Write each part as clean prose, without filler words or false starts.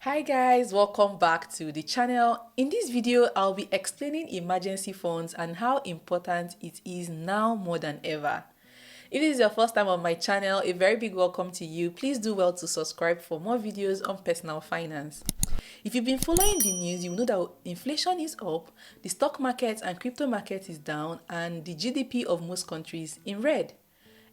Hi guys, welcome back to the channel. In this video, I'll be explaining emergency funds and how important it is now more than ever. If this is your first time on my channel, a very big welcome to you. Please do well to subscribe for more videos on personal finance. If you've been following the news, you know that inflation is up, the stock market and crypto market is down, and the GDP of most countries in red.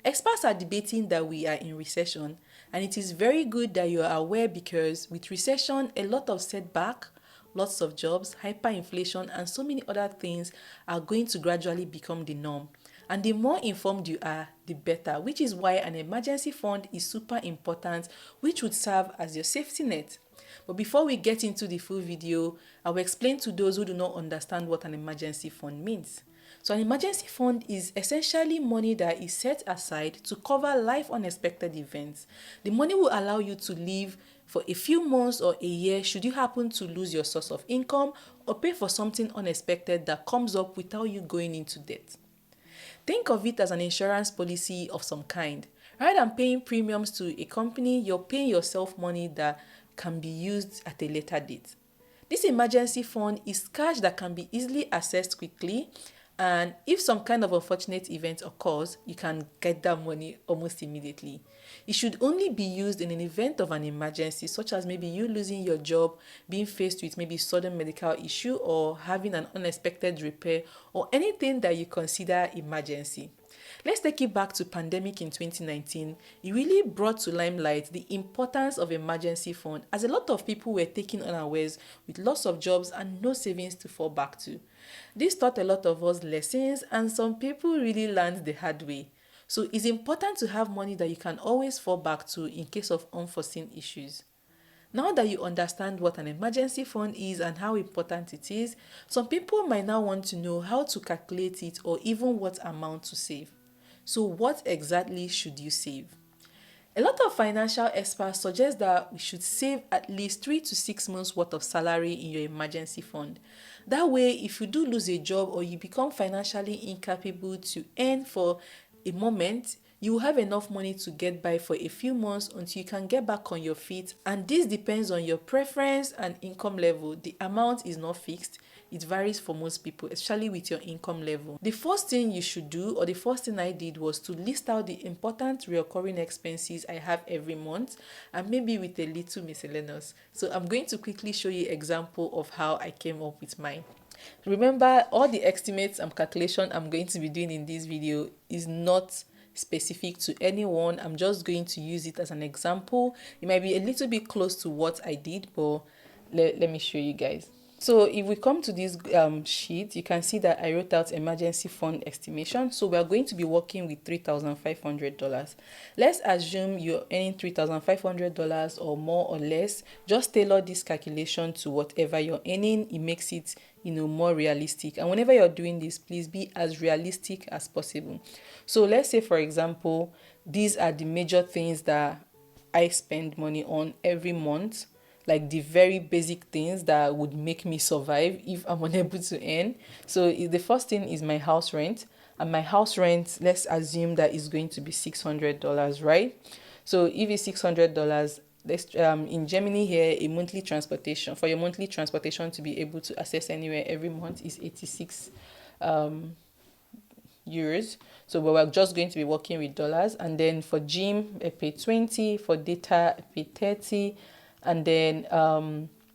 Experts are debating that we are in recession, and it is very good that you are aware because with recession, a lot of setback, lots of jobs, hyperinflation, and so many other things are going to gradually become the norm. And the more informed you are, the better, which is why an emergency fund is super important, which would serve as your safety net. But before we get into the full video, I will explain to those who do not understand what an emergency fund means. So an emergency fund is essentially money that is set aside to cover life unexpected events. The money will allow you to live for a few months or a year should you happen to lose your source of income or pay for something unexpected that comes up without you going into debt. Think of it as an insurance policy of some kind. Rather than paying premiums to a company, you're paying yourself money that can be used at a later date. This emergency fund is cash that can be easily accessed quickly, and if some kind of unfortunate event occurs, you can get that money almost immediately. It should only be used in an event of an emergency, such as maybe you losing your job, being faced with maybe sudden medical issue, or having an unexpected repair, or anything that you consider emergency. Let's take it back to pandemic in 2019. It really brought to limelight the importance of emergency fund, as a lot of people were taken unawares with loss of jobs and no savings to fall back to. This taught a lot of us lessons, and some people really learned the hard way. So it's important to have money that you can always fall back to in case of unforeseen issues. Now that you understand what an emergency fund is and how important it is, some people might now want to know how to calculate it or even what amount to save. So what exactly should you save? A lot of financial experts suggest that we should save at least 3 to 6 months worth of salary in your emergency fund. That way, if you do lose a job or you become financially incapable to earn for a moment, you will have enough money to get by for a few months until you can get back on your feet. And this depends on your preference and income level. The amount is not fixed. It varies for most people, especially with your income level. The first thing you should do, or the first thing I did, was to list out the important recurring expenses I have every month, and maybe with a little miscellaneous. So I'm going to quickly show you an example of how I came up with mine. Remember, all the estimates and calculation I'm going to be doing in this video is not specific to anyone. I'm just going to use it as an example. It might be a little bit close to what I did, but let me show you guys. So if we come to this sheet, you can see that I wrote out emergency fund estimation. So we are going to be working with $3,500. Let's assume you're earning $3,500 or more or less. Just tailor this calculation to whatever you're earning. It makes it more realistic. And whenever you're doing this, please be as realistic as possible. So let's say, for example, these are the major things that I spend money on every month, like the very basic things that would make me survive if I'm unable to earn. So the first thing is my house rent, and my house rent, let's assume that is going to be $600, right? So if it's $600, in Germany here, a monthly transportation, for your monthly transportation to be able to access anywhere every month, is 86 euros. So we're just going to be working with dollars. And then for gym, I pay 20, for data, I pay 30, and then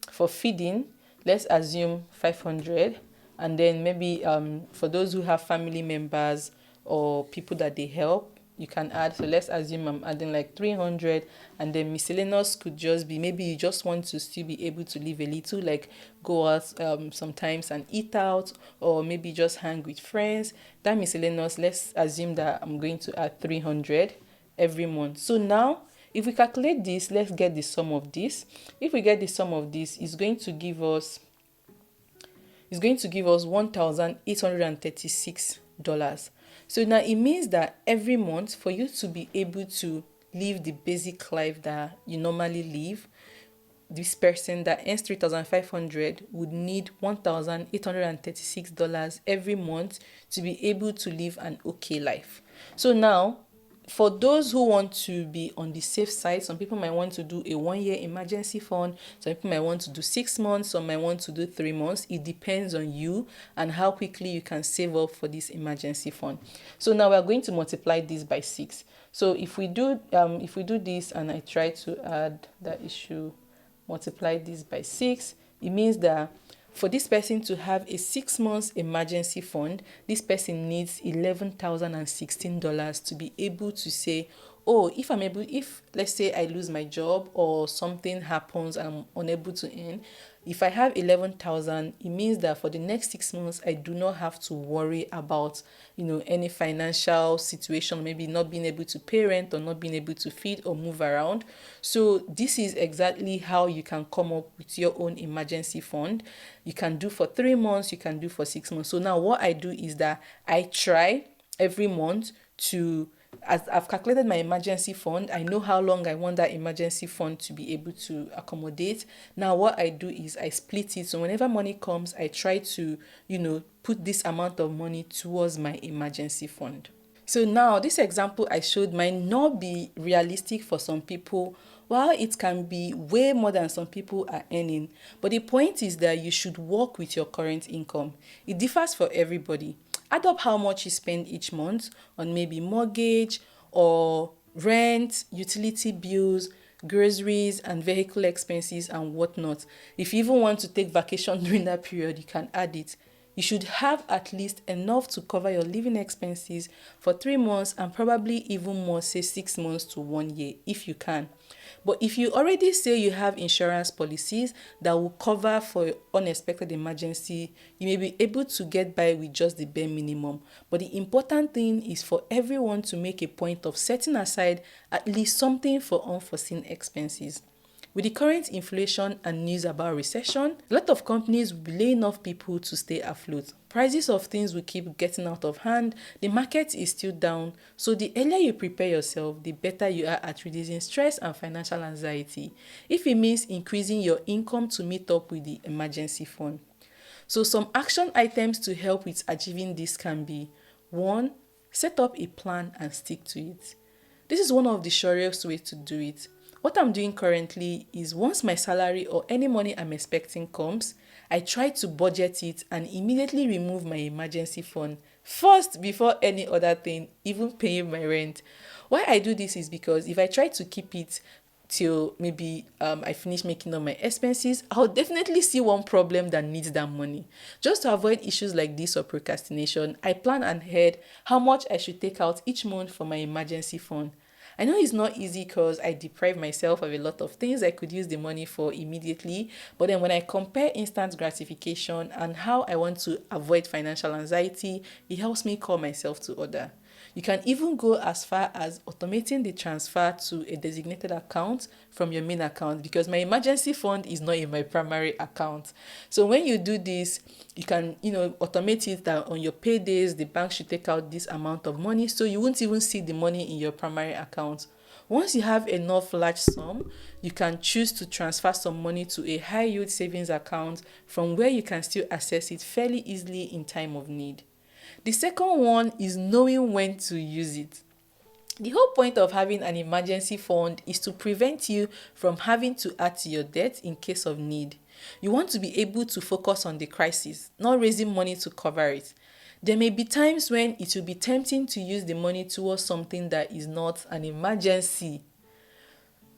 for feeding, let's assume 500. And then maybe for those who have family members or people that they help, you can add. So let's assume I'm adding like 300, and then miscellaneous could just be, maybe you just want to still be able to live a little, like go out sometimes and eat out, or maybe just hang with friends. That miscellaneous, let's assume that I'm going to add 300 every month. So now if we calculate this, let's get the sum of this. If we get the sum of this, it's going to give us $1,836. So now it means that every month, for you to be able to live the basic life that you normally live, this person that earns 3,500 would need $1,836 every month to be able to live an okay life. So now for those who want to be on the safe side, some people might want to do a 1 year emergency fund, some people might want to do 6 months, some might want to do 3 months. It depends on you and how quickly you can save up for this emergency fund. So now we're going to multiply this by 6. So if we do this, and I try to add that issue, multiply this by 6, it means that for this person to have a 6 months emergency fund, this person needs $11,016 to be able to say, oh, if let's say I lose my job or something happens and I'm unable to earn, if I have 11,000, it means that for the next 6 months, I do not have to worry about, any financial situation, maybe not being able to pay rent or not being able to feed or move around. So this is exactly how you can come up with your own emergency fund. You can do for 3 months, you can do for 6 months. So now what I do is that I try every month to, as I've calculated my emergency fund, I know how long I want that emergency fund to be able to accommodate. Now what I do is I split it. So whenever money comes, I try to, put this amount of money towards my emergency fund. So now this example I showed might not be realistic for some people, while it can be way more than some people are earning. But the point is that you should work with your current income. It differs for everybody. Add up how much you spend each month on maybe mortgage or rent, utility bills, groceries and vehicle expenses and whatnot. If you even want to take vacation during that period, you can add it. You should have at least enough to cover your living expenses for 3 months and probably even more, say 6 months to 1 year if you can. But if you already say you have insurance policies that will cover for unexpected emergency, you may be able to get by with just the bare minimum. But the important thing is for everyone to make a point of setting aside at least something for unforeseen expenses. With the current inflation and news about recession, a lot of companies will be laying off people to stay afloat. Prices of things will keep getting out of hand, the market is still down, so the earlier you prepare yourself, the better you are at reducing stress and financial anxiety, if it means increasing your income to meet up with the emergency fund. So some action items to help with achieving this can be: 1. Set up a plan and stick to it. This is one of the surest ways to do it. What I'm doing currently is once my salary or any money I'm expecting comes, I try to budget it and immediately remove my emergency fund first before any other thing, even paying my rent. Why I do this is because if I try to keep it till maybe I finish making all my expenses, I'll definitely see one problem that needs that money. Just to avoid issues like this or procrastination, I plan ahead how much I should take out each month for my emergency fund. I know it's not easy because I deprive myself of a lot of things I could use the money for immediately, but then when I compare instant gratification and how I want to avoid financial anxiety, it helps me call myself to order. You can even go as far as automating the transfer to a designated account from your main account, because my emergency fund is not in my primary account. So when you do this, you can, automate it that on your paydays, the bank should take out this amount of money, so you won't even see the money in your primary account. Once you have enough large sum, you can choose to transfer some money to a high yield savings account from where you can still access it fairly easily in time of need. The second one is knowing when to use it. The whole point of having an emergency fund is to prevent you from having to add to your debt in case of need. You want to be able to focus on the crisis, not raising money to cover it. There may be times when it will be tempting to use the money towards something that is not an emergency.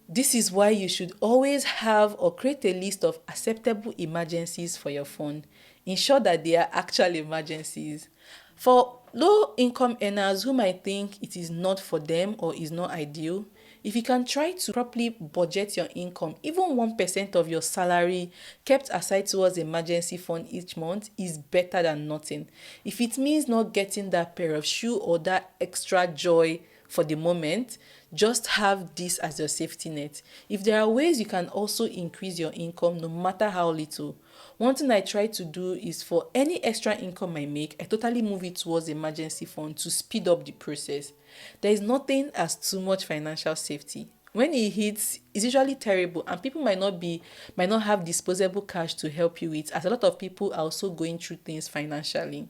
This is why you should always have or create a list of acceptable emergencies for your fund. Ensure that they are actual emergencies. For low-income earners who might think it is not for them or is not ideal, if you can try to properly budget your income, even 1% of your salary kept aside towards emergency fund each month is better than nothing. If it means not getting that pair of shoe or that extra joy for the moment, just have this as your safety net. If there are ways you can also increase your income no matter how little. One thing I try to do is for any extra income I make, I totally move it towards emergency fund to speed up the process. There is nothing as too much financial safety. When it hits, it's usually terrible and people might not have disposable cash to help you with, as a lot of people are also going through things financially.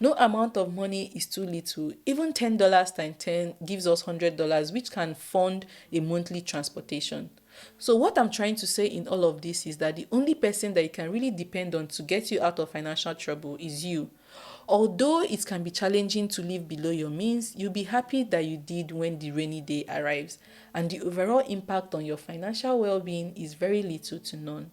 No amount of money is too little. Even $10 times 10 gives us $100, which can fund a monthly transportation. So what I'm trying to say in all of this is that the only person that you can really depend on to get you out of financial trouble is you. Although it can be challenging to live below your means, you'll be happy that you did when the rainy day arrives, and the overall impact on your financial well-being is very little to none.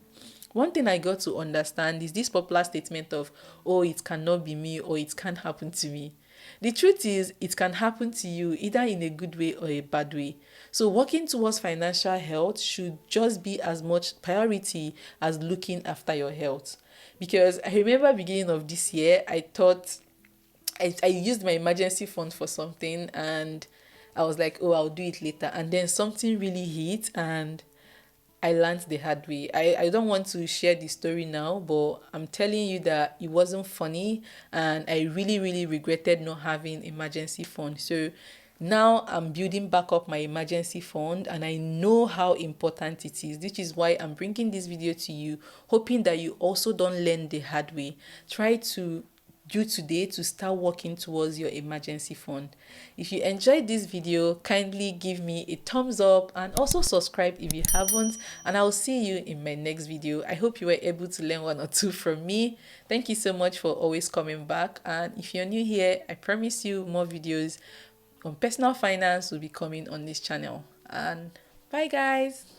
One thing I got to understand is this popular statement of, oh, it cannot be me or it can't happen to me. The truth is, it can happen to you either in a good way or a bad way. So, working towards financial health should just be as much priority as looking after your health. Because I remember beginning of this year, I thought I used my emergency fund for something and I was like, oh, I'll do it later. And then something really hit and I learned the hard way. I don't want to share the story now, but I'm telling you that it wasn't funny and I really, really regretted not having emergency fund. So now I'm building back up my emergency fund and I know how important it is. This is why I'm bringing this video to you, hoping that you also don't learn the hard way. Try to do today to start working towards your emergency fund. If you enjoyed this video, kindly give me a thumbs up and also subscribe if you haven't, and I'll see you in my next video. I hope you were able to learn one or two from me. Thank you so much for always coming back, and if you're new here, I promise you more videos on personal finance will be coming on this channel. And bye guys.